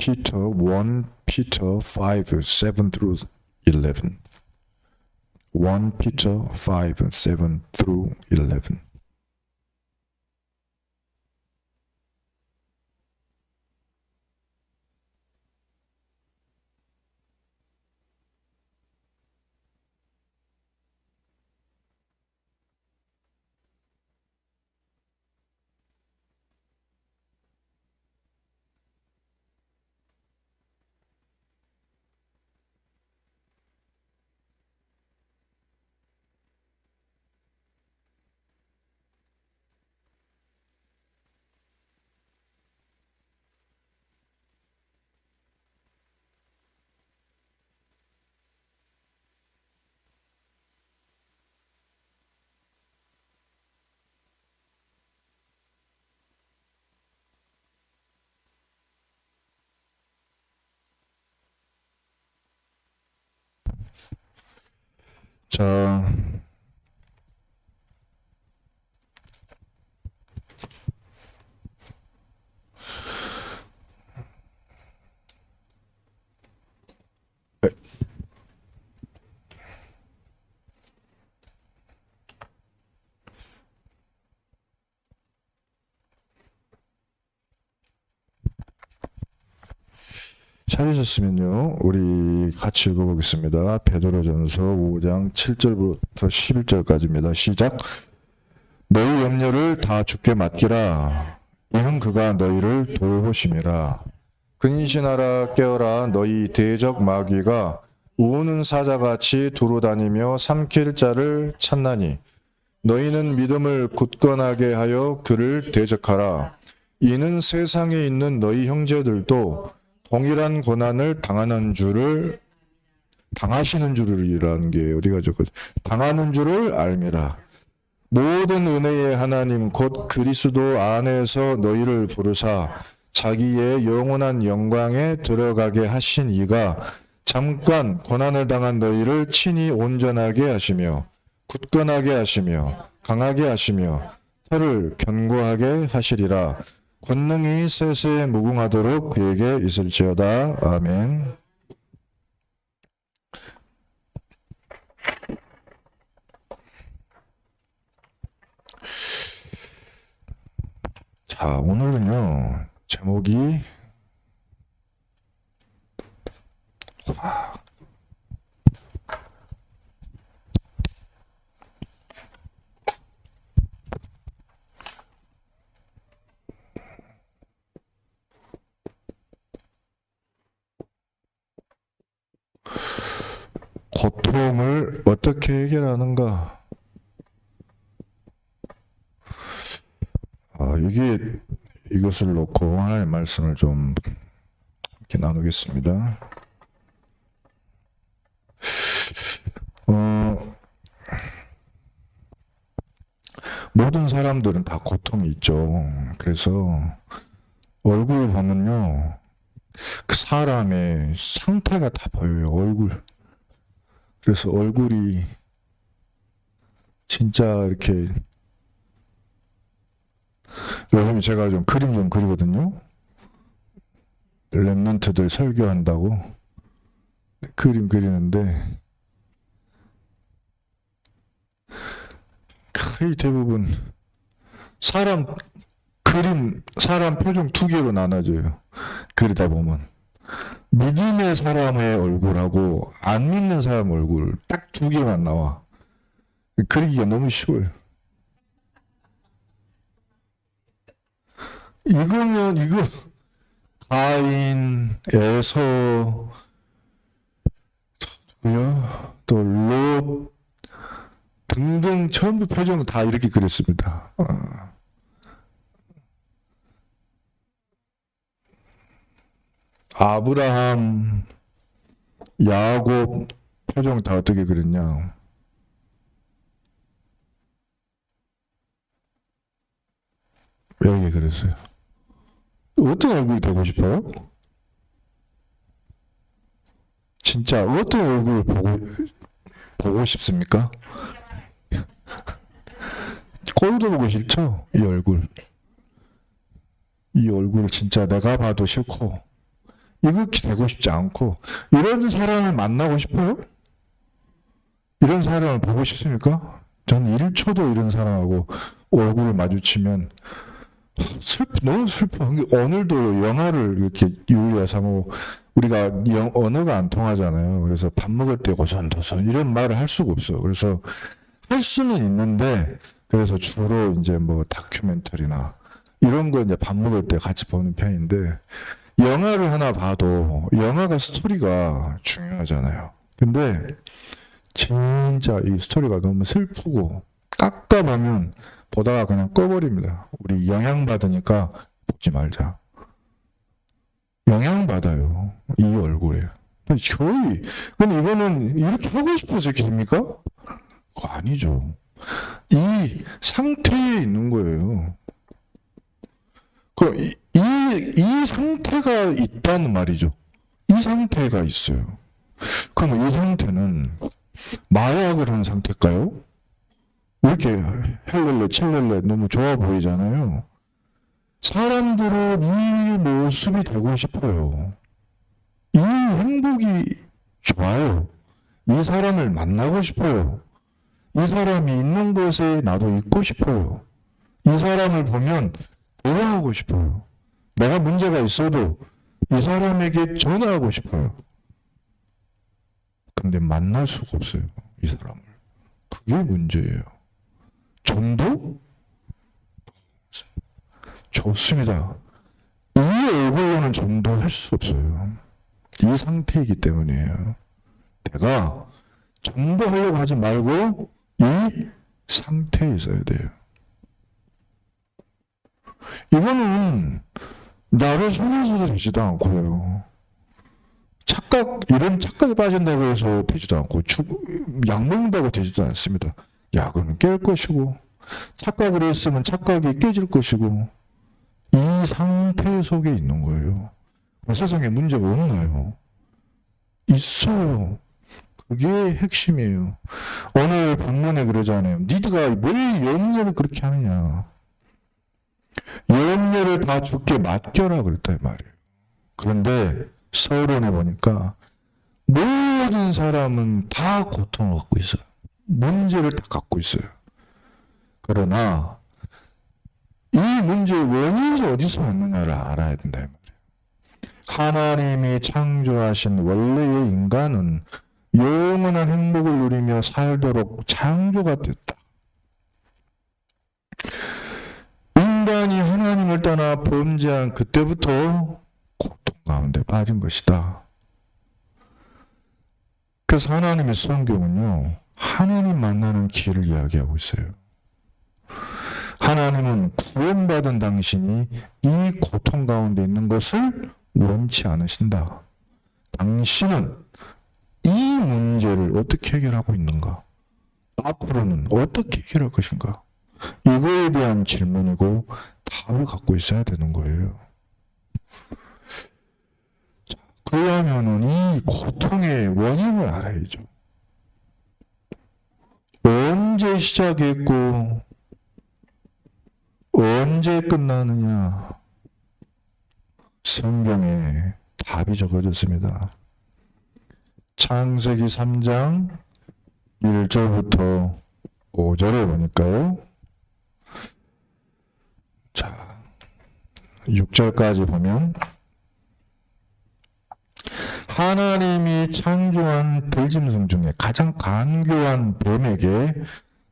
Peter 1 Peter 5, 7 through 11. 1 Peter 5, 7 through 11. 자, 찾으셨으면요, 우리 같이 읽어보겠습니다. 베드로전서 5장 7절부터 11절까지입니다. 시작. 너희 염려를 다 주께 맡기라. 이는 그가 너희를 돌보심이라. 근신하라 깨어라. 너희 대적 마귀가 우는 사자같이 두루다니며 삼킬 자를 찾나니 너희는 믿음을 굳건하게 하여 그를 대적하라. 이는 세상에 있는 너희 형제들도 동일한 고난을 당하시는 줄이라는 게 어디가 적어져? 당하는 줄을 알미라. 모든 은혜의 하나님 곧 그리스도 안에서 너희를 부르사 자기의 영원한 영광에 들어가게 하신 이가 잠깐 고난을 당한 너희를 친히 온전하게 하시며 굳건하게 하시며 강하게 하시며 혀를 견고하게 하시리라. 권능이 세세에 무궁하도록 그에게 있을지어다. 아멘. 자, 오늘은요, 제목이 고통을 어떻게 해결하는가? 이것을 놓고 하나님의 말씀을 좀 이렇게 나누겠습니다. 모든 사람들은 다 고통이 있죠. 그래서 얼굴 보면요, 그 사람의 상태가 다 보여요. 얼굴. 그래서 얼굴이 진짜 이렇게, 요즘 제가 좀 그림 좀 그리거든요. 랩런트들 설교한다고 그림 그리는데 거의 대부분 사람 표정 두 개로 나눠져요. 그리다 보면 믿음의 사람의 얼굴하고 안 믿는 사람 얼굴 딱 두 개만 나와. 그리기가 너무 쉬워요. 이거 가인, 에서, 또 롯 등등 전부 표정을 다 이렇게 그렸습니다. 아브라함, 야곱 표정 다 어떻게 그렸냐? 이렇게 그렸어요. 어떤 얼굴이 되고 싶어요? 진짜 어떤 얼굴을 보고 싶습니까? 꼴도 보고 싫죠? 이 얼굴 진짜 내가 봐도 싫고 이렇게 되고 싶지 않고, 이런 사람을 만나고 싶어요? 이런 사람을 보고 싶습니까? 저는 1초도 이런 사람하고 얼굴을 마주치면 너무 슬퍼. 오늘도 영화를 이렇게 율리아 사모, 우리가 언어가 안 통하잖아요. 그래서 밥 먹을 때 고선도선 이런 말을 할 수가 없어. 그래서 할 수는 있는데, 그래서 주로 이제 뭐 다큐멘터리나 이런 거 이제 밥 먹을 때 같이 보는 편인데, 영화를 하나 봐도 영화가 스토리가 중요하잖아요. 근데 진짜 이 스토리가 너무 슬프고 깝깝하면 보다가 그냥 꺼버립니다. 우리 영향받으니까 보지 말자. 영향받아요. 이 얼굴에. 거의. 근데 이거는 이렇게 하고 싶어서 이렇게 됩니까? 그거 아니죠. 이 상태에 있는 거예요. 이 상태가 있다는 말이죠. 이 상태가 있어요. 그럼 이 상태는 마약을 한 상태일까요? 왜 이렇게 헬렐레, 첼렐레 너무 좋아 보이잖아요. 사람들은 이 모습이 되고 싶어요. 이 행복이 좋아요. 이 사람을 만나고 싶어요. 이 사람이 있는 곳에 나도 있고 싶어요. 이 사람을 보면 대화하고 싶어요. 내가 문제가 있어도 이 사람에게 전화하고 싶어요. 근데 만날 수가 없어요. 이 사람을. 그게 문제예요. 전도? 좋습니다. 이 얼굴로는 전도할 수 없어요. 이 상태이기 때문이에요. 내가 전도하려고 하지 말고 이 상태에 있어야 돼요. 이거는 나를 속여서 되지도 않고요. 이런 착각에 빠진다고 해서 되지도 않고, 약 먹는다고 되지도 않습니다. 약은 깰 것이고, 착각을 했으면 착각이 깨질 것이고, 이 상태 속에 있는 거예요. 세상에 문제가 없나요? 있어요. 그게 핵심이에요. 오늘 본문에 그러잖아요. 니들가 왜 염려를 그렇게 하느냐. 염려를 다 주께 맡겨라 그랬다 이 말이에요. 그런데 서론에 보니까 모든 사람은 다 고통을 갖고 있어요. 문제를 다 갖고 있어요. 그러나 이 문제의 원인이 어디서 왔느냐를 알아야 된다 이 말이에요. 하나님이 창조하신 원래의 인간은 영원한 행복을 누리며 살도록 창조가 됐다. 인간이 하나님을 떠나 범죄한 그때부터 고통 가운데 빠진 것이다. 그래서 하나님의 성경은요, 하나님 만나는 길을 이야기하고 있어요. 하나님은 구원받은 당신이 이 고통 가운데 있는 것을 원치 않으신다. 당신은 이 문제를 어떻게 해결하고 있는가? 앞으로는 어떻게 해결할 것인가? 이거에 대한 질문이고 답을 갖고 있어야 되는 거예요. 그러면은 이 고통의 원인을 알아야죠. 언제 시작했고 언제 끝나느냐? 성경에 답이 적어졌습니다. 창세기 3장 1절부터 5절에 보니까요. 자, 6절까지 보면 하나님이 창조한 들짐승 중에 가장 간교한 뱀에게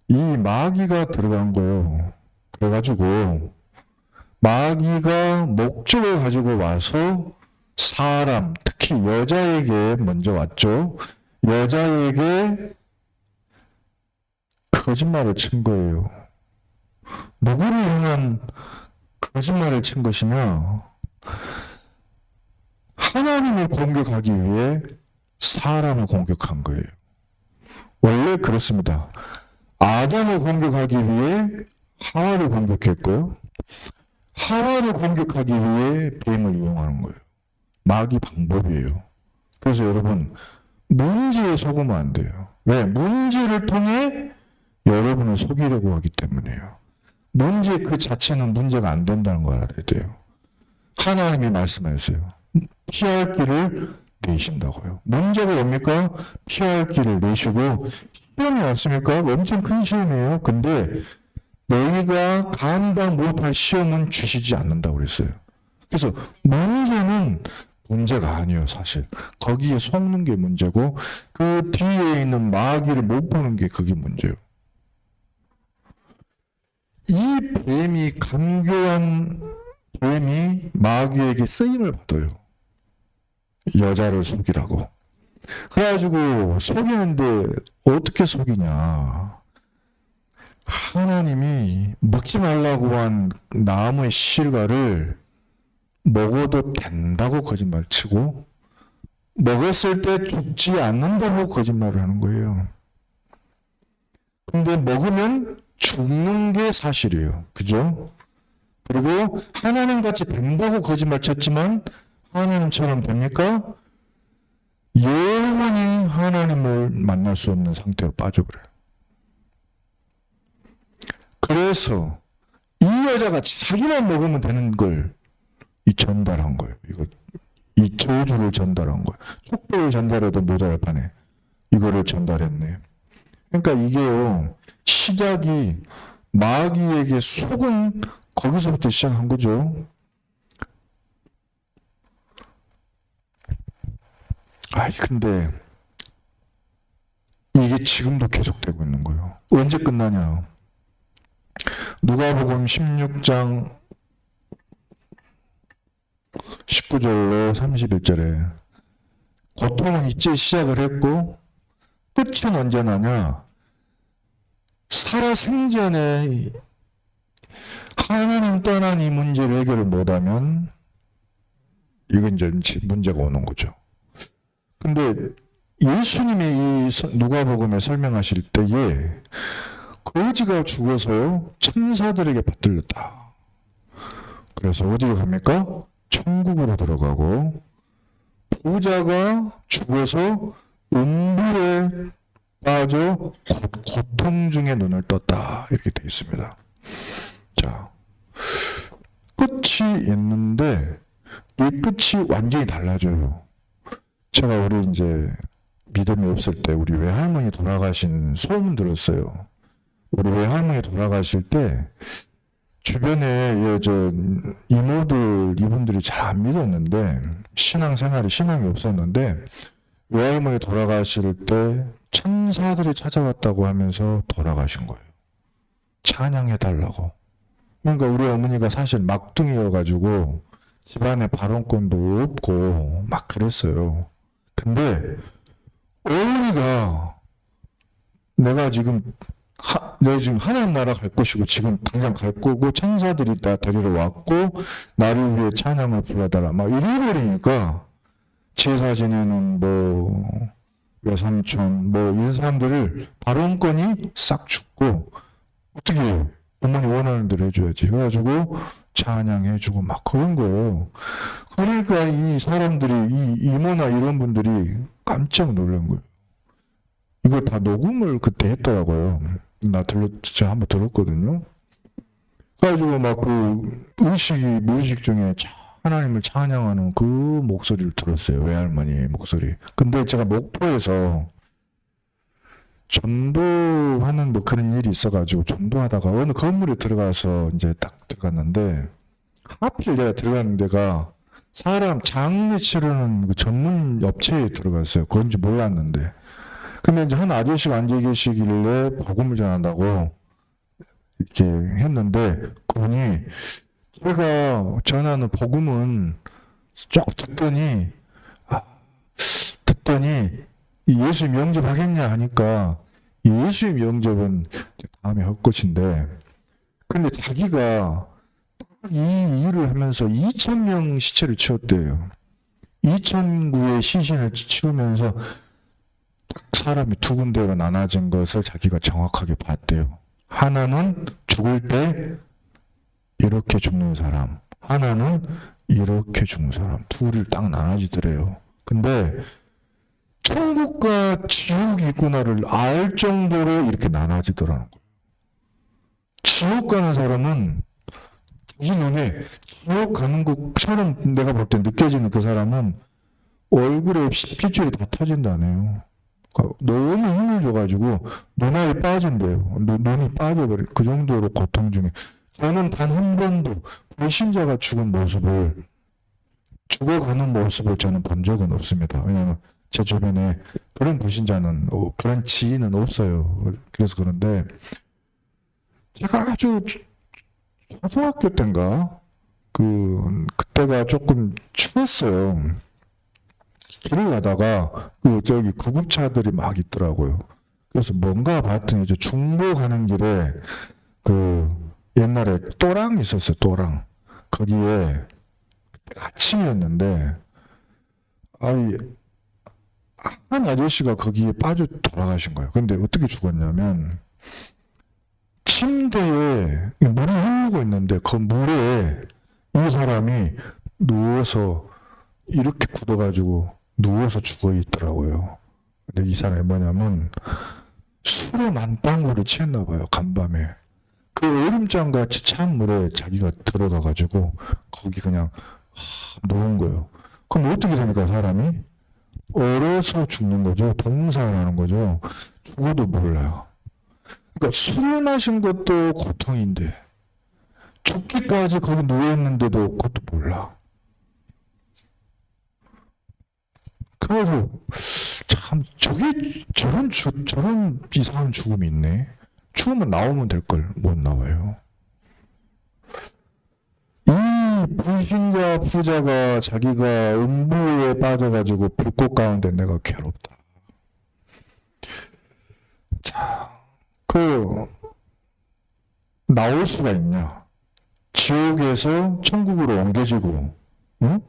이 마귀가 들어간 거예요. 그래가지고 마귀가 목적을 가지고 와서 사람, 특히 여자에게 먼저 왔죠. 여자에게 거짓말을 친 거예요. 누구를 향한 거짓말을 친 것이냐? 하나님을 공격하기 위해 사람을 공격한 거예요. 원래 그렇습니다. 아담을 공격하기 위해 하와를 공격했고요. 하와를 공격하기 위해 뱀을 이용하는 거예요. 마귀 방법이에요. 그래서 여러분, 문제에 속으면 안 돼요. 왜? 문제를 통해 여러분을 속이려고 하기 때문이에요. 문제 그 자체는 문제가 안 된다는 걸 알아야 돼요. 하나님이 말씀하셨어요. 피할 길을 내신다고요. 문제가 뭡니까? 피할 길을 내시고 시험이 왔습니까? 엄청 큰 시험이에요. 근데 너희가 감당 못할 시험은 주시지 않는다고 그랬어요. 그래서 문제는 문제가 아니에요, 사실. 거기에 속는 게 문제고 그 뒤에 있는 마귀를 못 보는 게 그게 문제예요. 이 뱀이 간교한 뱀이 마귀에게 쓰임을 받아요. 여자를 속이라고. 그래가지고 속이는데 어떻게 속이냐. 하나님이 먹지 말라고 한 나무의 실과를 먹어도 된다고 거짓말 치고 먹었을 때 죽지 않는다고 거짓말을 하는 거예요. 근데 먹으면 죽는 게 사실이에요. 그죠? 그리고 하나님 같이 된다고 거짓말 쳤지만 하나님처럼 됩니까? 영원히 하나님을 만날 수 없는 상태로 빠져버려요. 그래서 이 여자가 자기만 먹으면 되는 걸 이 전달한 거예요. 이 저주를 전달한 거예요. 축복을 전달해도 모자랄 판에 이거를 전달했네. 그러니까 이게요. 시작이 마귀에게 속은 거기서부터 시작한 거죠. 근데 이게 지금도 계속되고 있는 거예요. 언제 끝나냐? 누가복음 16장 19절로 31절에 고통은 이제 시작을 했고 끝은 언제 나냐? 살아생전에 하나님 떠난 이 문제를 해결을 못하면 이건 이제 문제가 오는 거죠. 근데 예수님의 이 누가복음에 설명하실 때에 거지가 죽어서요 천사들에게 받들렸다. 그래서 어디로 갑니까? 천국으로 들어가고 부자가 죽어서 음부에 빠져 고통 중에 눈을 떴다. 이렇게 되어 있습니다. 자, 끝이 있는데 이 끝이 완전히 달라져요. 제가 우리 이제 믿음이 없을 때 우리 외할머니 돌아가신 소문 들었어요. 우리 외할머니 돌아가실 때 주변에 이모들 이분들이 잘 안 믿었는데 신앙이 없었는데 외할머니 돌아가실 때 천사들이 찾아갔다고 하면서 돌아가신 거예요. 찬양해달라고. 그러니까 우리 어머니가 사실 막둥이여가지고 집안에 발언권도 없고 막 그랬어요. 근데 어머니가 내가 지금 하나님 나라 갈 것이고 지금 당장 갈 거고 천사들이 다 데리러 왔고 나를 위해 찬양을 불러달라 막 이래버리니까 제사 지내는 외삼촌 이런 사람들을 발언권이 싹 죽고 어떻게 해요? 어머니 원하는 대로 해줘야지. 그래가지고 찬양해주고 막 그런 거예요. 그러니까 이 사람들이 이 이모나 이런 분들이 깜짝 놀란 거예요. 이걸 다 녹음을 그때 했더라고요. 제가 한번 들었거든요. 그래가지고 막 무의식 중에 하나님을 찬양하는 그 목소리를 들었어요. 외할머니의 목소리. 근데 제가 목포에서 전도하는 그런 일이 있어가지고 전도하다가 어느 건물에 들어가서 이제 딱 들어갔는데 하필 내가 들어가는 데가 사람 장례 치르는 그 전문 업체에 들어갔어요. 그건지 몰랐는데. 근데 이제 한 아저씨가 앉아 계시길래 복음을 전한다고 이렇게 했는데 그분이 제가 전하는 복음은 쭉 듣더니 예수님 영접하겠냐 하니까 예수님 영접은 다음에 할 것인데 근데 자기가 딱 이 일을 하면서 2,000명 시체를 치웠대요. 2,009의 시신을 치우면서 딱 사람이 두 군데로 나눠진 것을 자기가 정확하게 봤대요. 하나는 죽을 때 이렇게 죽는 사람, 하나는 이렇게 죽는 사람, 둘을 딱 나눠지더래요. 근데 천국과 지옥이 있구나를 알 정도로 이렇게 나눠지더라는 거예요. 지옥 가는 사람은 이 눈에 지옥 가는 것처럼 내가 볼 때 느껴지는 그 사람은 얼굴에 핏줄이 다 터진다네요. 그러니까 너무 힘을 줘가지고 눈알이 빠진대요. 눈이 빠져버려. 그 정도로 고통 중에. 저는 단 한 번도 불신자가 죽은 모습을, 죽어가는 모습을 저는 본 적은 없습니다. 왜냐하면 제 주변에 그런 불신자는, 그런 지인은 없어요. 그래서 그런데 제가 아주 초등학교 때인가, 그때가 조금 추웠어요. 길을 가다가 저기 구급차들이 막 있더라고요. 그래서 뭔가 봤더니 이제 중부 가는 길에 옛날에 또랑 있었어요. 또랑. 거기에 아침이었는데 한 아저씨가 거기에 빠져 돌아가신 거예요. 근데 어떻게 죽었냐면 침대에 물이 흐르고 있는데 그 물에 이 사람이 누워서 이렇게 굳어가지고 누워서 죽어 있더라고요. 근데 이 사람이 뭐냐면 술을 만방울을 취했나 봐요. 간밤에. 그 얼음장 같이 찬 물에 자기가 들어가가지고 거기 그냥 누운 거예요. 그럼 어떻게 됩니까, 사람이? 얼어서 죽는 거죠. 동상을 하는 거죠. 죽어도 몰라요. 그러니까 술을 마신 것도 고통인데 죽기까지 거기 누워있는데도 그것도 몰라. 그래서 참 저런 이상한 죽음이 있네. 죽으면 나오면 될 걸 못 나와요. 이 불신자 부자가 자기가 음부에 빠져가지고 불꽃 가운데 내가 괴롭다. 자, 나올 수가 있냐? 지옥에서 천국으로 옮겨지고, 응?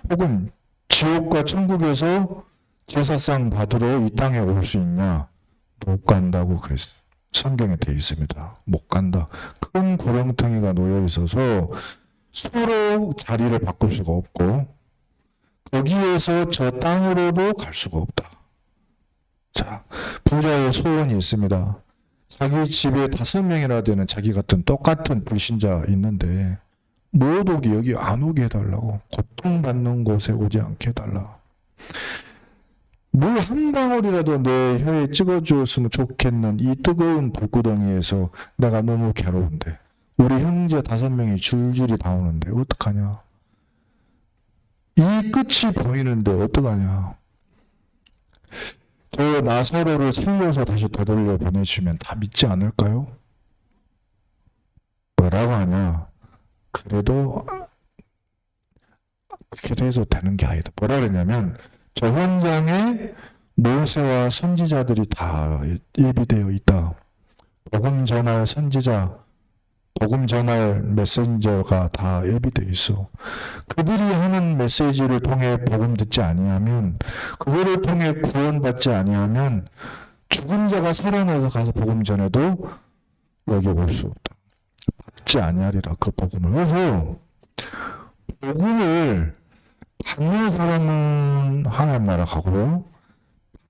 혹은 지옥과 천국에서 제사상 받으러 이 땅에 올 수 있냐? 못 간다고 그랬어요. 성경에 되어 있습니다. 못 간다. 큰 구렁텅이가 놓여 있어서 서로 자리를 바꿀 수가 없고 거기에서 저 땅으로도 갈 수가 없다. 자, 부자의 소원이 있습니다. 자기 집에 5명이나 되는 자기 같은 똑같은 불신자 있는데 못 오게 여기 안 오게 해달라고. 고통받는 곳에 오지 않게 해달라. 물 한 방울이라도 내 혀에 찍어주었으면 좋겠는 이 뜨거운 불구덩이에서 내가 너무 괴로운데 우리 형제 5명이 줄줄이 나오는데 어떡하냐. 이 끝이 보이는데 어떡하냐. 저 나사로를 살려서 다시 되돌려 보내주면 다 믿지 않을까요? 뭐라고 하냐. 그래도 그렇게 해서 되는 게 아니다. 뭐라 그랬냐면 저 현장에 모세와 선지자들이 다 예비되어 있다. 복음 전할 선지자, 복음 전할 메신저가 다 예비되어 있어. 그들이 하는 메시지를 통해 복음 듣지 아니하면, 그거를 통해 구원받지 아니하면 죽은 자가 살아나서 가서 복음 전해도 여기 올 수 없다. 받지 아니하리라 그 복음을. 그래서 복음을 받는 사람은 하나님 나라 가고요.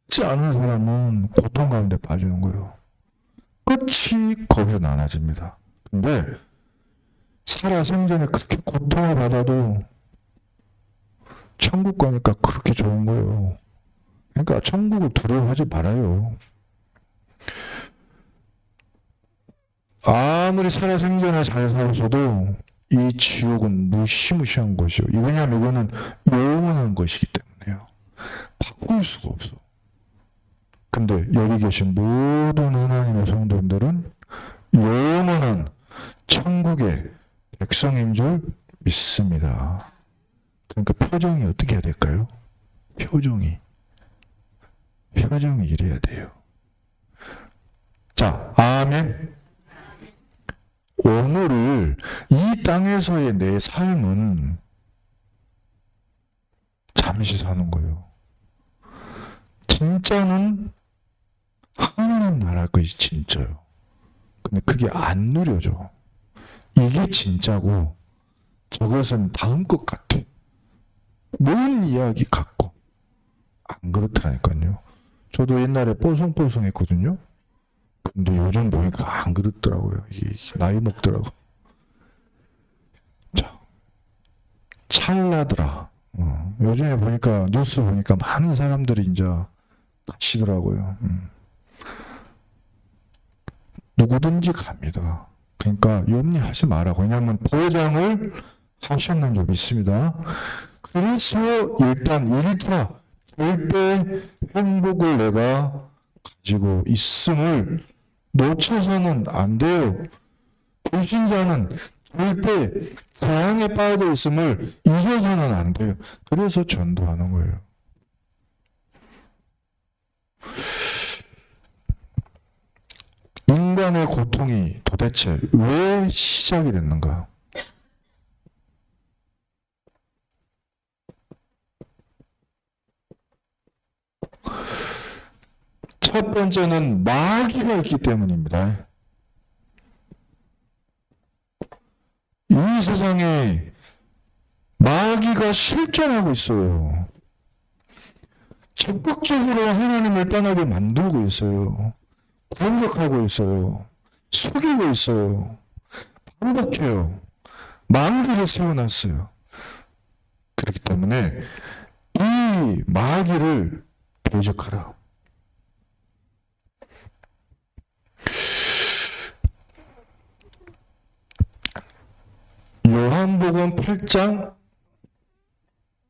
받지 않은 사람은 고통 가운데 빠지는 거예요. 끝이 거기서 나눠집니다. 근데 살아생전에 그렇게 고통을 받아도 천국 가니까 그렇게 좋은 거예요. 그러니까 천국을 두려워하지 말아요. 아무리 살아생전에 잘 살아서도 이 지옥은 무시무시한 것이요. 왜냐하면 이거는 영원한 것이기 때문에요. 바꿀 수가 없어. 근데 여기 계신 모든 하나님의 성도들은 영원한 천국의 백성인 줄 믿습니다. 그러니까 표정이 어떻게 해야 될까요? 표정이 이래야 돼요. 자, 아멘. 오늘을 이 땅에서의 내 삶은 잠시 사는 거예요. 진짜는 하나님 나라 것이 진짜요. 근데 그게 안 누려져. 이게 진짜고 저것은 다음 것 같아. 뭔 이야기 같고. 안 그렇더라니까요. 저도 옛날에 뽀송뽀송했거든요. 근데 요즘 보니까 안 그렇더라고요. 이게 나이 먹더라고. 탈라더라. 요즘에 보니까 뉴스 보니까 많은 사람들이 이제 가시더라고요. 누구든지 갑니다. 그러니까 염려하지 마라고. 왜냐하면 보장을 하셨는 줄 믿습니다. 그래서 일단 1차 절대 행복을 내가 가지고 있음을 놓쳐서는 안 돼요. 불신자는 절대 재앙에 빠져 있음을 잊어서는 안 돼요. 그래서 전도하는 거예요. 인간의 고통이 도대체 왜 시작이 됐는가? 첫 번째는 마귀가 있기 때문입니다. 이 세상에 마귀가 실존하고 있어요. 적극적으로 하나님을 떠나게 만들고 있어요. 공격하고 있어요. 속이고 있어요. 반복해요. 마귀를 세워놨어요. 그렇기 때문에 이 마귀를 대적하라. 요한복음 8장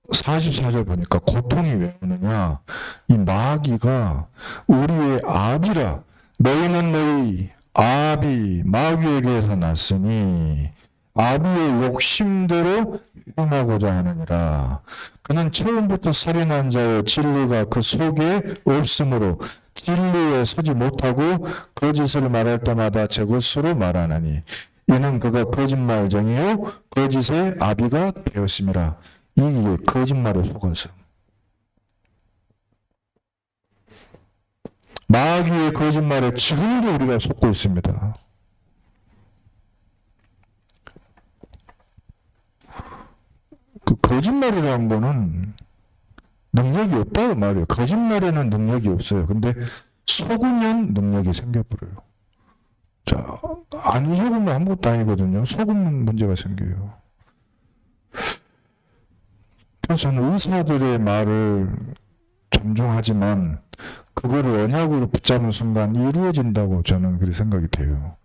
44절 보니까 고통이 왜 오느냐? 이 마귀가 우리의 아비라. 너희는 너희 아비 마귀에게서 났으니 아비의 욕심대로 행하고자 하느니라. 그는 처음부터 살인한 자의 진리가 그 속에 없으므로 진리에 서지 못하고 거짓을 말할 때마다 제 것으로 말하나니 이는 그가 거짓말쟁이요 거짓의 아비가 되었음이라. 이게 거짓말에 속아서 마귀의 거짓말에 지금도 우리가 속고 있습니다. 그 거짓말이라는 거는 능력이 없다고 말이에요. 거짓말에는 능력이 없어요. 근데 속으면 능력이 생겨버려요. 자, 안 속으면 아무것도 아니거든요. 속으면 문제가 생겨요. 그래서 저는 의사들의 말을 존중하지만 그거를 언약으로 붙잡는 순간 이루어진다고 저는 그렇게 생각이 돼요.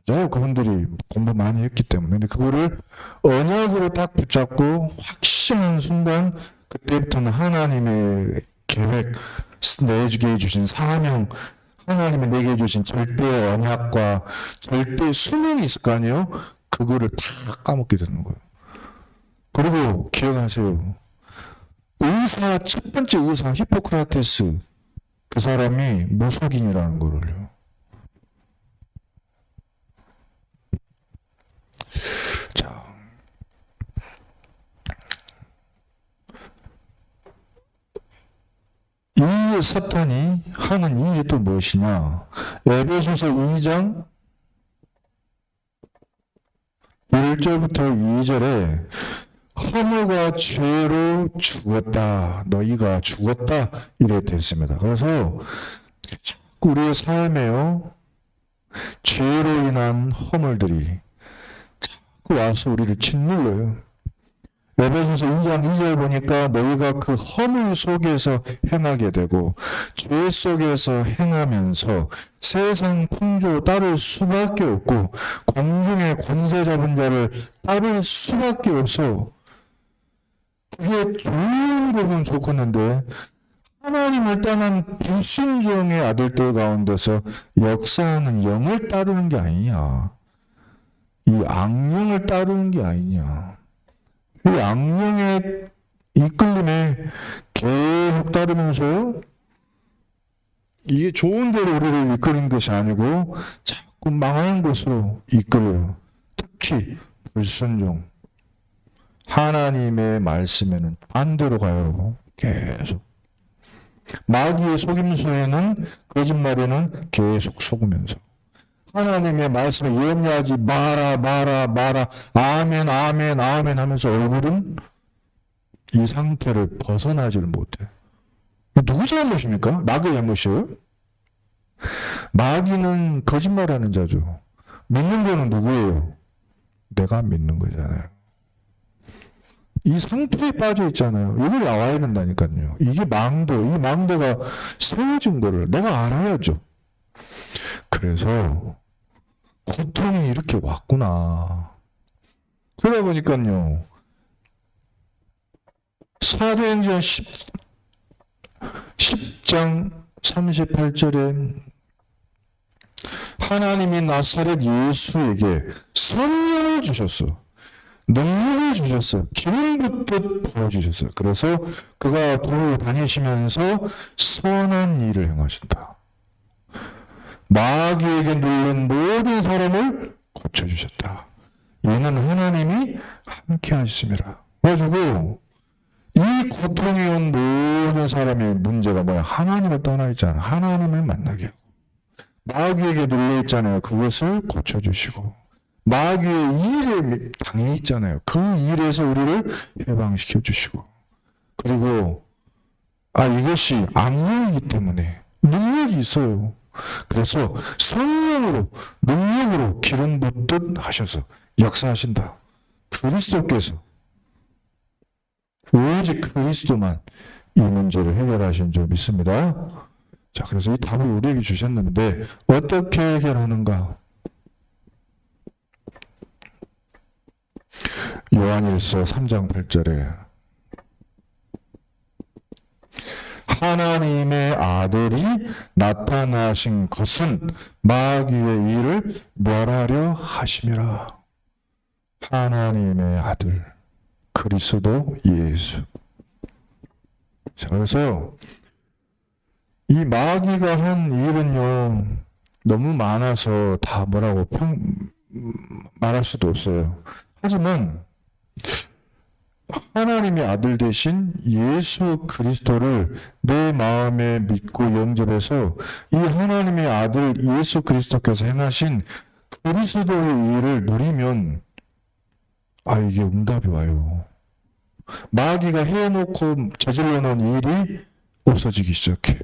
맞아요. 그분들이 공부 많이 했기 때문에. 근데 그거를 언약으로 딱 붙잡고 확신한 순간 그때부터는 하나님의 계획, 내게 주신 사명, 하나님이 내게 주신 절대 언약과 절대 수명이 있을 거 아니에요? 그거를 다 까먹게 되는 거예요. 그리고 기억하세요. 첫 번째 의사 히포크라테스, 그 사람이 무속인이라는 거를요. 자, 이 사탄이 하는 일이 또 무엇이냐? 에베소서 2장 1절부터 2절에 허물과 죄로 죽었다. 너희가 죽었다. 이래 됐습니다. 그래서 자꾸 우리의 삶에요. 죄로 인한 허물들이 자꾸 와서 우리를 짓눌러요. 에베소서 2장 2절 보니까 너희가 그 허물 속에서 행하게 되고 죄 속에서 행하면서 세상 풍조 따를 수밖에 없고 공중의 권세 잡은 자를 따를 수밖에 없어. 그게 좋은 부분 좋겠는데 하나님을 떠난 불순종의 아들들 가운데서 역사하는 영을 따르는 게 아니냐. 이 악령을 따르는 게 아니냐. 이 악령의 이끌림에 계속 따르면서 이게 좋은 대로 우리를 이끌는 것이 아니고 자꾸 망하는 것으로 이끌어요. 특히 불순종. 하나님의 말씀에는 반대로 가요. 계속. 마귀의 속임수에는 거짓말에는 계속 속으면서. 하나님의 말씀에 염려하지 마라 아멘 하면서 얼굴은 이 상태를 벗어나지를 못해. 누구 잘못입니까? 마귀의 잘못이에요? 마귀는 거짓말하는 자죠. 믿는 거는 누구예요? 내가 믿는 거잖아요. 이 상태에 빠져 있잖아요. 이걸 나와야 된다니까요. 이게 망도, 이 망대가 세워진 거를 내가 알아야죠. 그래서 고통이 이렇게 왔구나. 그러다 보니까요. 사도행전 10장 38절에 하나님이 나사렛 예수에게 성령을 주셨어. 능력을 주셨어요. 기름 붓듯 부어주셨어요. 그래서 그가 도로 다니시면서 선한 일을 행하신다. 마귀에게 눌린 모든 사람을 고쳐주셨다. 이는 하나님이 함께 하셨습니다. 그래가지고 이 고통이 온 모든 사람의 문제가 뭐야? 하나님을 떠나 있잖아요. 하나님을 만나게 하고 마귀에게 눌려 있잖아요. 그것을 고쳐주시고 마귀의 일에 당해 있잖아요. 그 일에서 우리를 해방시켜 주시고 그리고 이것이 악령이기 때문에 능력이 있어요. 그래서 성령으로 능력으로 기름 붓듯 하셔서 역사하신다. 그리스도께서 오직 그리스도만 이 문제를 해결하신 줄 믿습니다. 자, 그래서 이 답을 우리에게 주셨는데 어떻게 해결하는가? 요한일서 3장 8절에 하나님의 아들이 나타나신 것은 마귀의 일을 멸하려 하심이라. 하나님의 아들 그리스도 예수. 자, 그래서 이 마귀가 한 일은요 너무 많아서 다 뭐라고 말할 수도 없어요. 하지만 하나님의 아들 되신 예수 그리스도를 내 마음에 믿고 영접해서 이 하나님의 아들 예수 그리스도께서 행하신 그리스도의 일을 누리면 이게 응답이 와요. 마귀가 해놓고 저질러 놓은 일이 없어지기 시작해.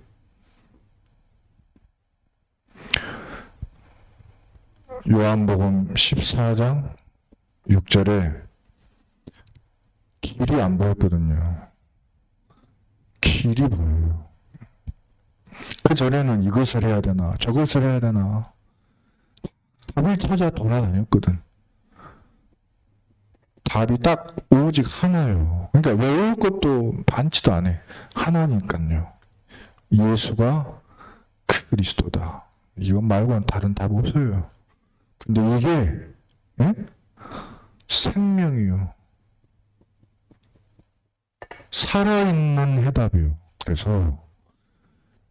요한복음 14장 6절에 길이 안 보였거든요. 길이 보여요. 그 전에는 이것을 해야 되나 저것을 해야 되나 답을 찾아 돌아다녔거든. 답이 딱 오직 하나예요. 그러니까 외울 것도 반치도 안 해. 하나니까요. 예수가 그리스도다. 이것 말고는 다른 답 없어요. 근데 이게 생명이요. 살아있는 해답이요. 그래서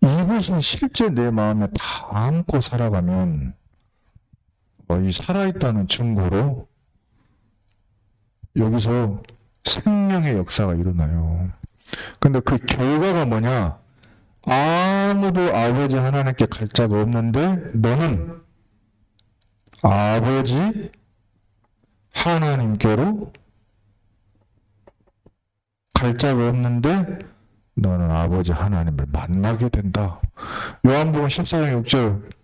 이것은 실제 내 마음에 다 안고 살아가면 이 살아있다는 증거로 여기서 생명의 역사가 일어나요. 근데 그 결과가 뭐냐? 아무도 아버지 하나님께 갈 자가 없는데 너는 아버지 하나님께로 갈 자가 없는데 너는 아버지 하나님을 만나게 된다. 요한복음 14장 6절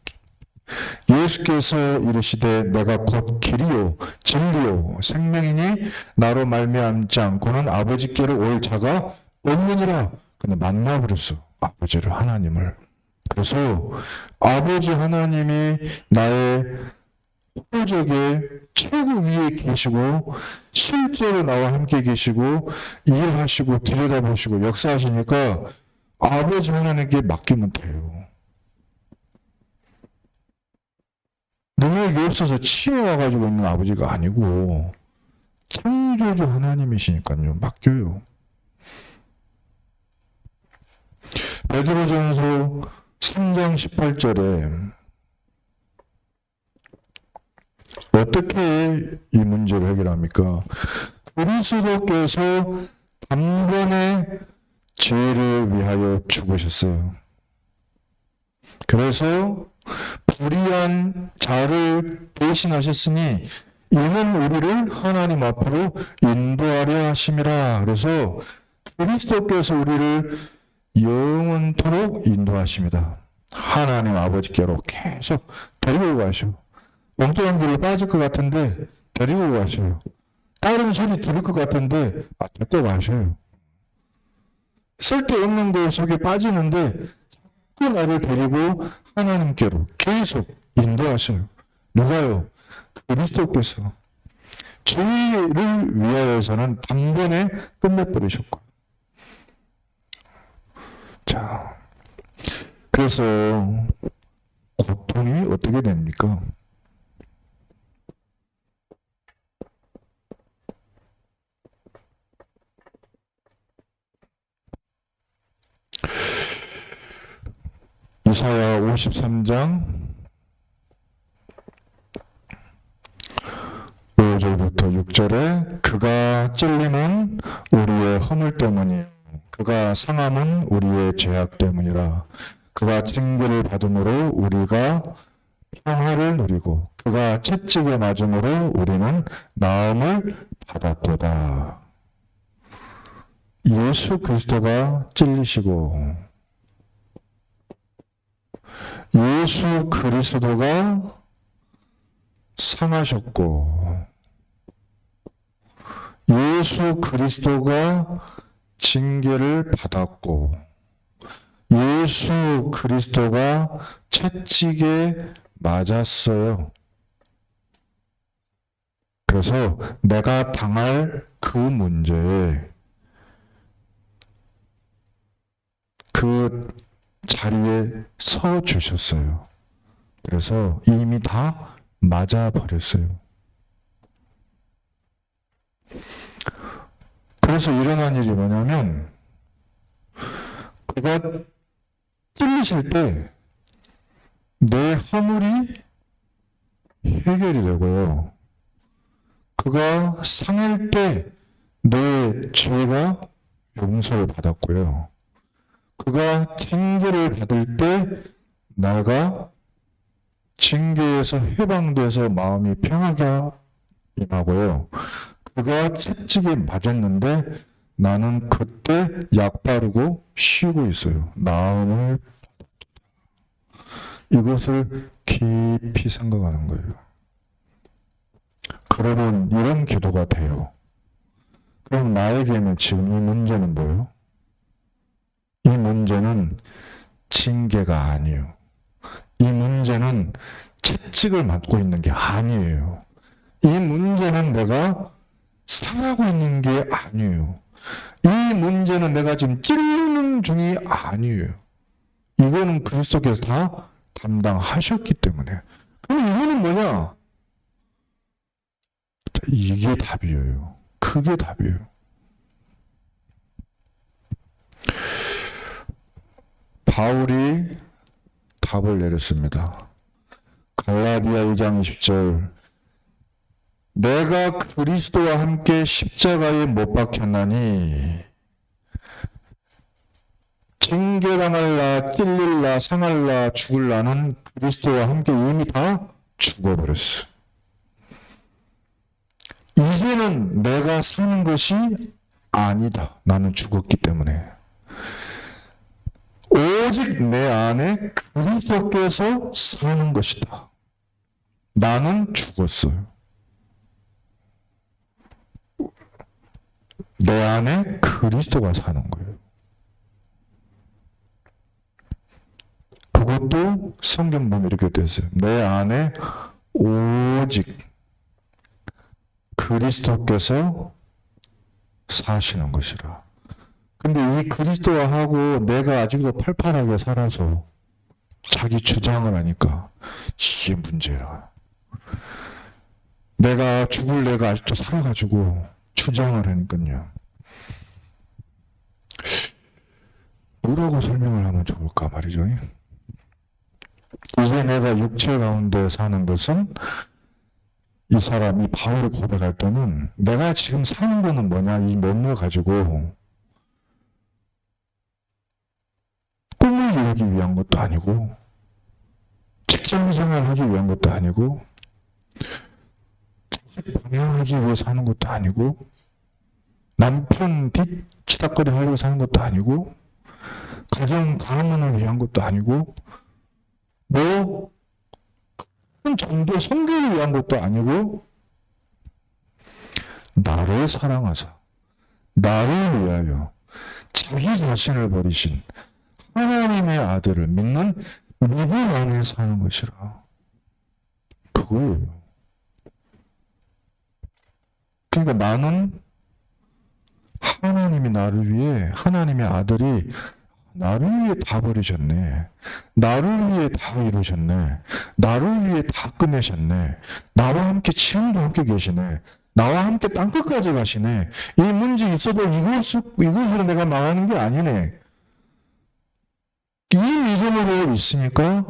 예수께서 이르시되 내가 곧 길이요 진리요 생명이니 나로 말미암지 않고는 아버지께로 올 자가 없느니라. 근데 만나버렸어. 아버지를 하나님을. 그래서 아버지 하나님이 나의 호적의 최고 위에 계시고 실제로 나와 함께 계시고 일하시고 들여다보시고 역사하시니까 아버지 하나님께 맡기면 돼요. 능력이 없어서 치매 와가지고 있는 아버지가 아니고 창조주 하나님이시니까요. 맡겨요. 베드로전서 3장 18절에 어떻게 이 문제를 해결합니까? 그리스도께서 단번에 죄를 위하여 죽으셨어요. 그래서 불의한 자를 대신하셨으니 이는 우리를 하나님 앞으로 인도하려 하심이라. 그래서 그리스도께서 우리를 영원토록 인도하십니다. 하나님 아버지께로 계속 데리고 가셔. 엉뚱한 길로 빠질 것 같은데 데리고 가셔요. 다른 소리 들을 것 같은데 데리고 가셔요. 쓸데없는 것 속에 빠지는데 자꾸 나를 데리고 하나님께로 계속 인도하셔요. 누가요? 그리스도께서 저희를 위하여서는 단번에 끝내버리셨고. 자, 그래서 고통이 어떻게 됩니까? 이사야 53장 5절부터 6절에 그가 찔림은 우리의 허물 때문이요 그가 상함은 우리의 죄악 때문이라 그가 징계를 받음으로 우리가 평화를 누리고 그가 채찍에 맞음으로 우리는 나음을 받았도다. 예수 그리스도가 찔리시고 예수 그리스도가 상하셨고 예수 그리스도가 징계를 받았고 예수 그리스도가 채찍에 맞았어요. 그래서 내가 당할 그 문제에 그 자리에 서 주셨어요. 그래서 이미 다 맞아 버렸어요. 그래서 일어난 일이 뭐냐면 그가 찔리실 때 내 허물이 해결이 되고요. 그가 상할 때 내 죄가 용서를 받았고요. 그가 징계를 받을 때 내가 징계에서 해방돼서 마음이 평하게 임하고요. 그가 채찍에 맞았는데 나는 그때 약 바르고 쉬고 있어요. 나음을 이것을 깊이 생각하는 거예요. 그러면 이런 기도가 돼요. 그럼 나에게는 지금 이 문제는 뭐예요? 이 문제는 징계가 아니에요. 이 문제는 채찍을 맞고 있는 게 아니에요. 이 문제는 내가 상하고 있는 게 아니에요. 이 문제는 내가 지금 찔리는 중이 아니에요. 이거는 그리스도께서 다 담당하셨기 때문에. 그럼 이거는 뭐냐? 이게 답이에요. 그게 답이에요. 바울이 답을 내렸습니다. 갈라디아 2장 20절 내가 그리스도와 함께 십자가에 못 박혔나니 징계당할라 찔릴라 상할라 죽을라는 그리스도와 함께 이미 다 죽어버렸어. 이제는 내가 사는 것이 아니다. 나는 죽었기 때문에. 오직 내 안에 그리스도께서 사는 것이다. 나는 죽었어요. 내 안에 그리스도가 사는 거예요. 그것도 성경 보면 이렇게 됐어요. 내 안에 오직 그리스도께서 사시는 것이라. 근데 이 그리스도하고 내가 아직도 팔팔하게 살아서 자기 주장을 하니까 이게 문제라. 내가 죽을 내가 아직도 살아가지고 주장을 하니까요. 뭐라고 설명을 하면 좋을까 말이죠. 이제 내가 육체 가운데 사는 것은 이 사람이 바울이 고백할 때는 내가 지금 사는 거는 뭐냐 이 몸을 가지고 꿈을 이루기 위한 것도 아니고 직장 생활하기 위한 것도 아니고 자식 방향하기 위해 사는 것도 아니고 남편 뒷 치닥거리 하려고 사는 것도 아니고 가정 가문을 위한 것도 아니고 뭐 큰 정도 성교를 위한 것도 아니고 나 나를 사랑하사 나를 위하여 자기 자신을 버리신 하나님의 아들을 믿는 믿음 안에 사는 것이라. 그거예요. 그러니까 나는 하나님이 나를 위해, 하나님의 아들이 나를 위해 다 버리셨네. 나를 위해 다 이루셨네. 나를 위해 다 끝내셨네. 나와 함께 지금도 함께 계시네. 나와 함께 땅끝까지 가시네. 이 문제 있어도 이곳으로 내가 나가는 게 아니네. 이 믿음으로 있으니까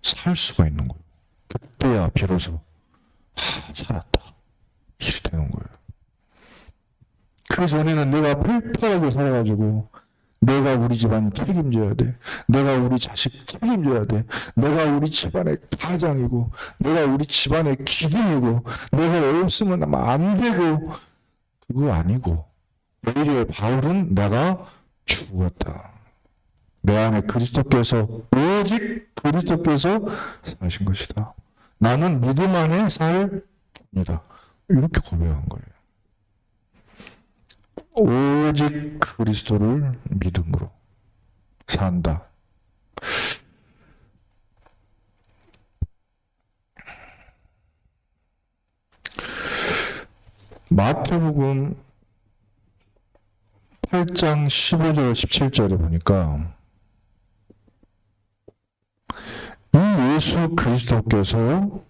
살 수가 있는 거예요. 그때야 비로소 살았다. 일이 되는 거예요. 그 전에는 내가 펄펄하게 살아가지고 내가 우리 집안 책임져야 돼. 내가 우리 자식 책임져야 돼. 내가 우리 집안의 가장이고 내가 우리 집안의 기둥이고 내가 없으면 안 되고 그거 아니고 오히려 바울은 내가 죽었다. 내 안에 그리스도께서 오직 그리스도께서 사신 것이다. 나는 믿음 안에 살니다. 이렇게 고백한 거예요. 오직 그리스도를 믿음으로 산다. 마태복음 8장 15절 17절에 보니까 이 예수 그리스도께서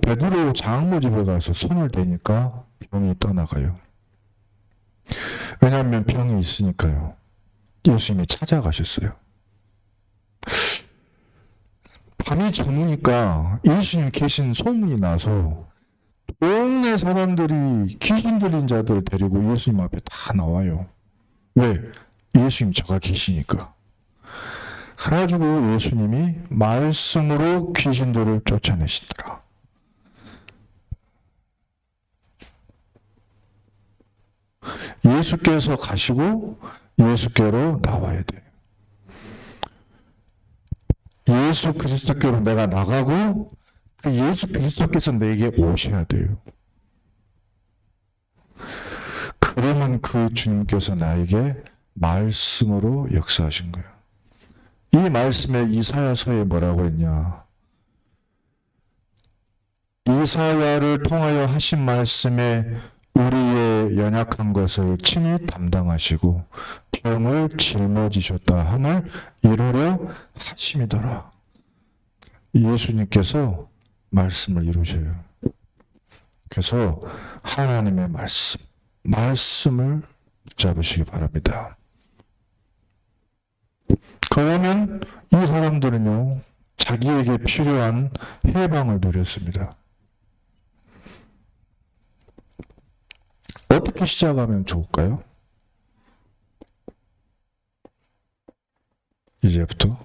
베드로 장모 집에 가서 손을 대니까 병이 떠나가요. 왜냐하면 병이 있으니까요. 예수님이 찾아가셨어요. 밤이 저무니까 예수님 계신 소문이 나서 동네 사람들이 귀신 들린 자들 데리고 예수님 앞에 다 나와요. 왜? 예수님 저가 계시니까. 그래가지고 예수님이 말씀으로 귀신들을 쫓아내시더라. 예수께서 가시고 예수께로 나와야 돼. 예수 그리스도께로 내가 나가고 그 예수 그리스도께서 내게 오셔야 돼요. 그러면 그 주님께서 나에게 말씀으로 역사하신 거예요. 이 말씀에 이사야서에 뭐라고 했냐? 이사야를 통하여 하신 말씀에 우리의 연약한 것을 친히 담당하시고 병을 짊어지셨다 함을 이루려 하심이더라. 예수님께서 말씀을 이루셔요. 그래서 하나님의 말씀을 붙잡으시기 바랍니다. 그러면 이 사람들은요, 자기에게 필요한 해방을 누렸습니다. 어떻게 시작하면 좋을까요? 이제부터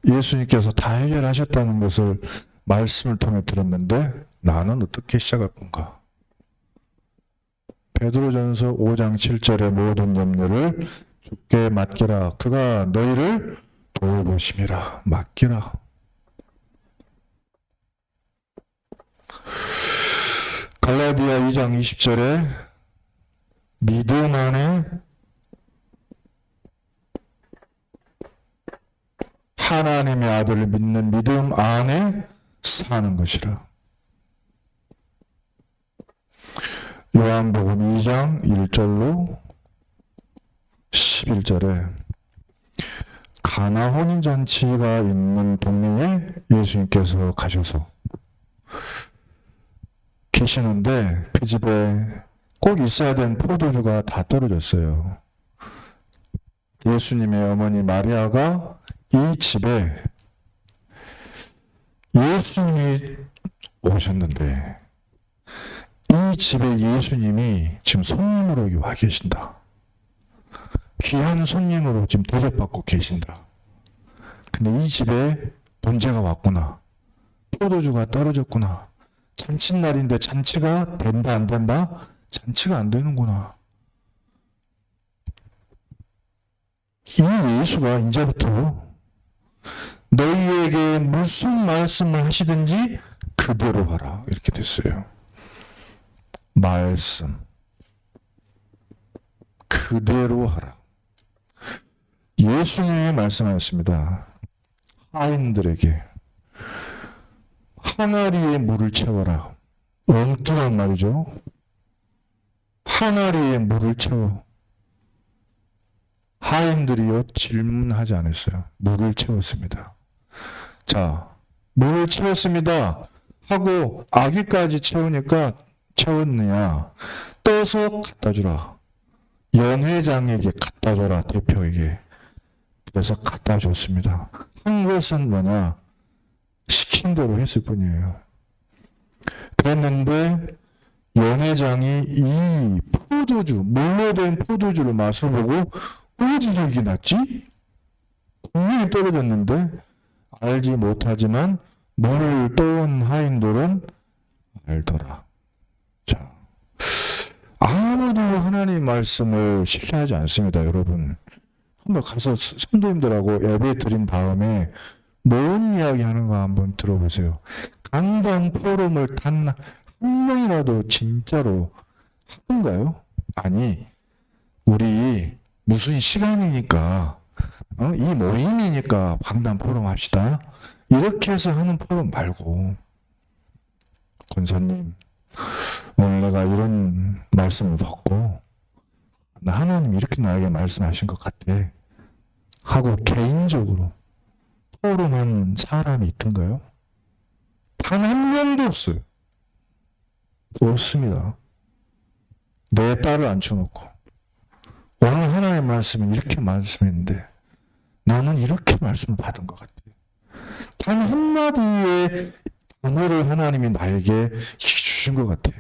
예수님께서 다 해결하셨다는 것을 말씀을 통해 들었는데 나는 어떻게 시작할 건가? 베드로전서 5장 7절의 모든 염려를 주께 맡기라. 그가 너희를 돌보심이라. 맡기라. 갈라디아 2장 20절에 믿음 안에 하나님의 아들을 믿는 믿음 안에 사는 것이라. 요한복음 2장 1절로 11절에 가나 혼인잔치가 있는 동네에 예수님께서 가셔서 계시는데 그 집에 꼭 있어야 되는 포도주가 다 떨어졌어요. 예수님의 어머니 마리아가 이 집에 예수님이 오셨는데 이 집에 예수님이 지금 손님으로 여기 와 계신다. 귀한 손님으로 지금 대접받고 계신다. 근데 이 집에 문제가 왔구나. 포도주가 떨어졌구나. 잔칫날인데 잔치가 된다 안 된다? 잔치가 안 되는구나. 이 예수가 이제부터 너희에게 무슨 말씀을 하시든지 그 그대로 하라. 이렇게 됐어요. 말씀. 그대로 하라. 예수님이 말씀하셨습니다. 하인들에게 항아리에 물을 채워라. 엉뚱한 말이죠. 항아리에 물을 채워. 하인들이요 질문하지 않았어요. 물을 채웠습니다. 자, 물을 채웠습니다 하고 아기까지 채웠느냐? 떠서 갖다 주라. 연회장에게 갖다 줘라. 대표에게. 그래서 갖다 줬습니다. 한 것은 뭐냐? 시킨 대로 했을 뿐이에요. 그랬는데 연회장이 이 포도주, 물로 된 포도주를 맛을 보고 어디서 이게 낫지? 분명히 떨어졌는데 알지 못하지만 물을 떠온 하인들은 알더라. 자, 아무도 하나님 말씀을 신뢰하지 않습니다, 여러분. 한번 가서 성도님들하고 예배 드린 다음에 뭔 이야기 하는가 한번 들어보세요. 강당 포럼을 단 한 명이라도 진짜로 하던가요? 아니, 우리 무슨 시간이니까, 이 모임이니까 강당 포럼 합시다. 이렇게 해서 하는 포럼 말고, 권사님, 오늘 내가 이런 말씀을 받고, 하나님 이렇게 나에게 말씀하신 것 같아. 하고 개인적으로 포럼한 사람이 있던가요? 단 한 명도 없어요. 없습니다. 내 딸을 앉혀놓고 오늘 하나님의 말씀은 이렇게 말씀했는데 나는 이렇게 말씀을 받은 것 같아. 단 한마디의 단어를 하나님이 나에게 주신 것 같아.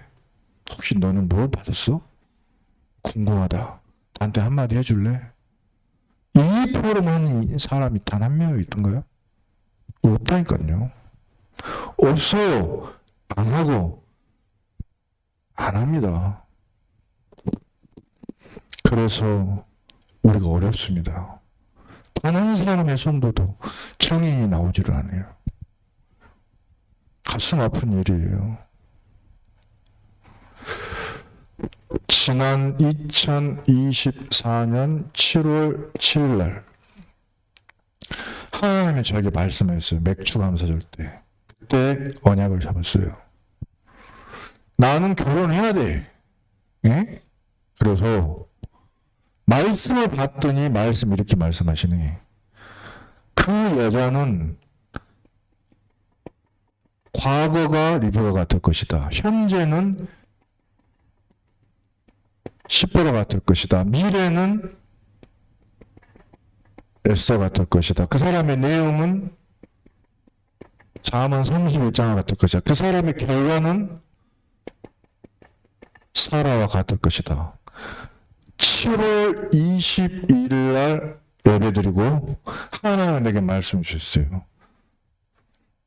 혹시 너는 뭘 받았어? 궁금하다. 나한테 한마디 해줄래? 이 포럼한 사람이 단 한 명이 있던가요? 없다니까요. 없어요. 안 하고 안 합니다. 그래서 우리가 어렵습니다. 단 한 사람의 손도도 증인이 나오지를 않아요. 가슴 아픈 일이에요. 지난 2024년 7월 7일 날 하나님이 저에게 말씀하셨어요. 맥주 감사절 때. 그때 언약을 잡았어요. 나는 결혼해야 돼. 예? 그래서 말씀을 봤더니 말씀 이렇게 말씀하시네. 그 여자는 과거가 리브가 같을 것이다. 현재는 시보라 같을 것이다. 미래는 에스더 같을 것이다. 그 사람의 내용은 잠언 31장 같을 것이다. 그 사람의 결과는 사라와 같을 것이다. 7월 21일 날 예배드리고 하나님 내게 말씀 주셨어요.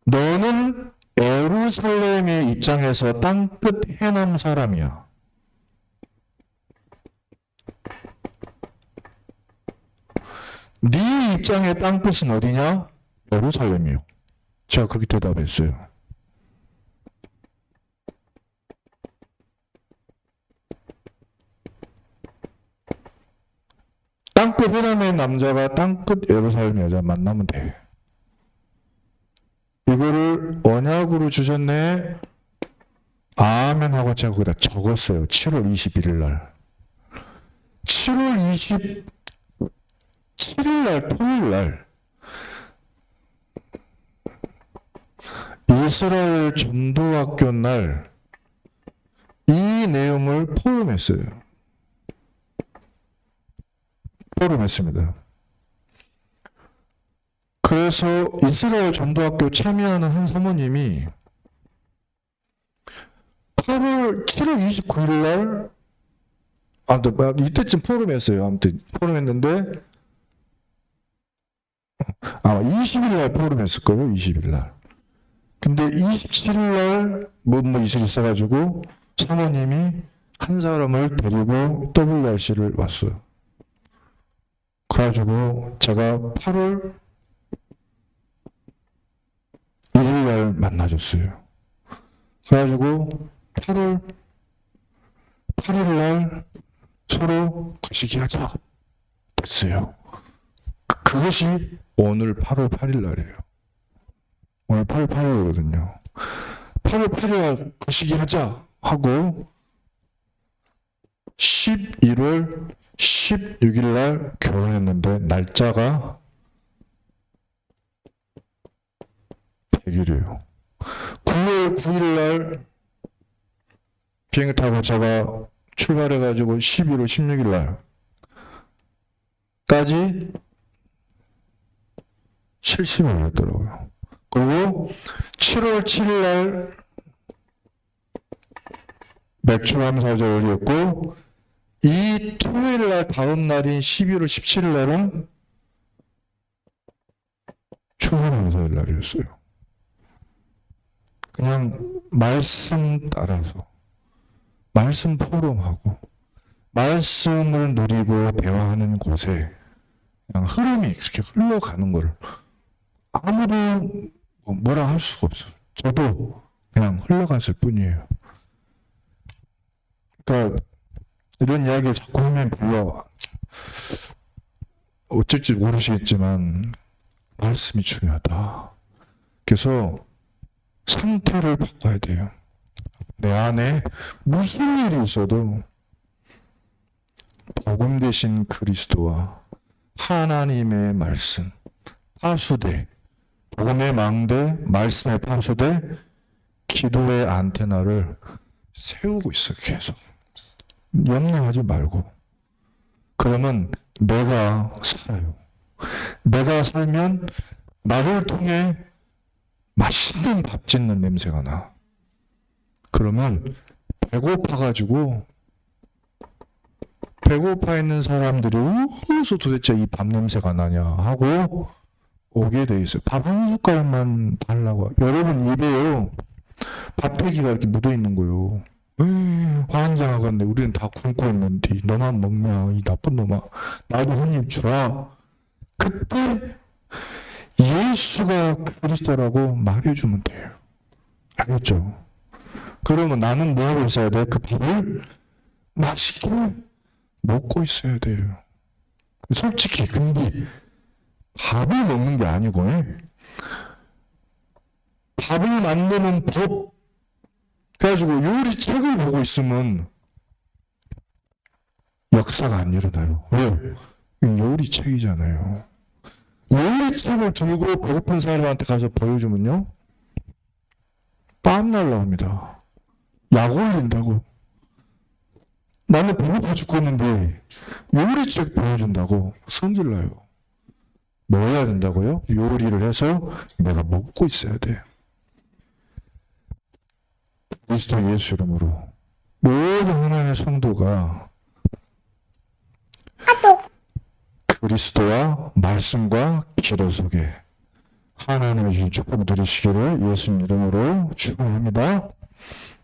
너는 예루살렘의 입장에서 땅끝 해남 사람이야. 네 입장의 땅끝은 어디냐? 예루살렘이요. 제가 그렇게 대답했어요. 땅끝 해남의 남자가 땅끝 예루살렘 여자 만나면 돼. 이거를 언약으로 주셨네. 아멘 하고 제가 거기다 적었어요. 7월 21일 날. 7월 27일 날 토요일 날 이스라엘 전도학교 날 이 내용을 포럼했어요. 포럼했습니다. 그래서 이스라엘 전도학교 참여하는 한 사모님이 7월 29일 날 이때쯤 포럼했어요. 아무튼 포럼했는데 아마 20일 날 포럼했을 거예요. 20일 날. 근데 27일 날 뭐 이슬 있어가지고 사모님이 한 사람을 데리고 WRC를 왔어요. 그래가지고 제가 8월 1일 날 만나줬어요. 그래가지고 8일 날 서로 거시기 하자 됐어요. 그것이 오늘 8월 8일 날이에요. 오늘 8월 8일이거든요. 8월 8일 날 거시기 하자 하고 11월 16일 날 결혼했는데 날짜가 100일이에요. 9월 9일 날 비행기 타고 제가 출발해가지고 11월 16일 날까지 70일이었더라고요. 그리고 7월 7일 날 맥주감사절이었고 이 토요일 날 다음 날인 12월 17일 날은 추수감사절 날이었어요. 그냥 말씀 따라서 말씀 포럼하고 말씀을 누리고 대화하는 곳에 그냥 흐름이 그렇게 흘러가는 걸 아무도 뭐라 할 수가 없어요. 저도 그냥 흘러갔을 뿐이에요. 그러니까 이런 이야기를 자꾸 하면 별로 어쩔지 모르시겠지만 말씀이 중요하다. 그래서 상태를 바꿔야 돼요. 내 안에 무슨 일이 있어도 복음 되신 그리스도와 하나님의 말씀, 파수대, 복음의 망대, 말씀의 파수대, 기도의 안테나를 세우고 있어 계속. 염려하지 말고. 그러면 내가 살아요. 내가 살면 나를 통해 맛있는 밥 짓는 냄새가 나. 그러면 배고파 있는 사람들이 어디서 도대체 이 밥 냄새가 나냐 하고 오게 돼 있어요. 밥 한 숟갈만 달라고. 여러분 입에요. 밥배기가 이렇게 묻어 있는 거예요. 환장하겠네. 우리는 다 굶고 있는데 너만 먹냐 이 나쁜 놈아. 나도 한 입 주라. 그때 예수가 그리스도라고 말해주면 돼요. 알겠죠? 그러면 나는 뭐 하고 있어야 돼? 그 밥을 맛있게 먹고 있어야 돼요. 솔직히 근데 밥을 먹는 게 아니고 밥을 만드는 법 그래가지고 요리책을 보고 있으면 역사가 안 일어나요. 왜요? 요리책이잖아요. 요리책을 들고 배고픈 사람한테 가서 보여주면요 땀 날라옵니다. 약 올린다고. 나는 배고파 죽겠는데 요리책 보여준다고 성질나요. 뭐 해야 된다고요? 요리를 해서 내가 먹고 있어야 돼요. 그리스도 예수 이름으로 모든 하나님의 성도가 그리스도와 말씀과 기도 속에 하나님의 주신 축복을 누리시기를 예수님 이름으로 축원합니다.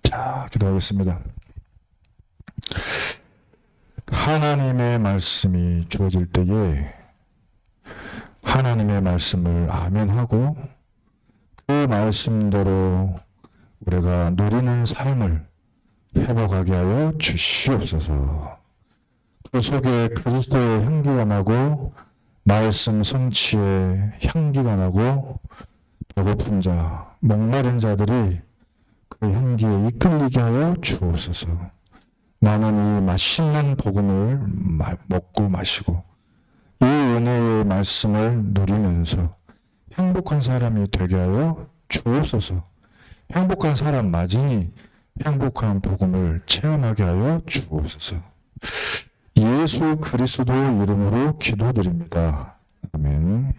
자, 기도하겠습니다. 하나님의 말씀이 주어질 때에 하나님의 말씀을 아멘하고 그 말씀대로 우리가 누리는 삶을 회복하게 하여 주시옵소서. 그 속에 그리스도의 향기가 나고 말씀 성취의 향기가 나고 배고픈 자, 목마른 자들이 그 향기에 이끌리게 하여 주옵소서. 나는 이 맛있는 복음을 먹고 마시고 이 은혜의 말씀을 누리면서 행복한 사람이 되게 하여 주옵소서. 행복한 사람 맞으니 행복한 복음을 체험하게 하여 주옵소서. 예수 그리스도 이름으로 기도드립니다. 아멘.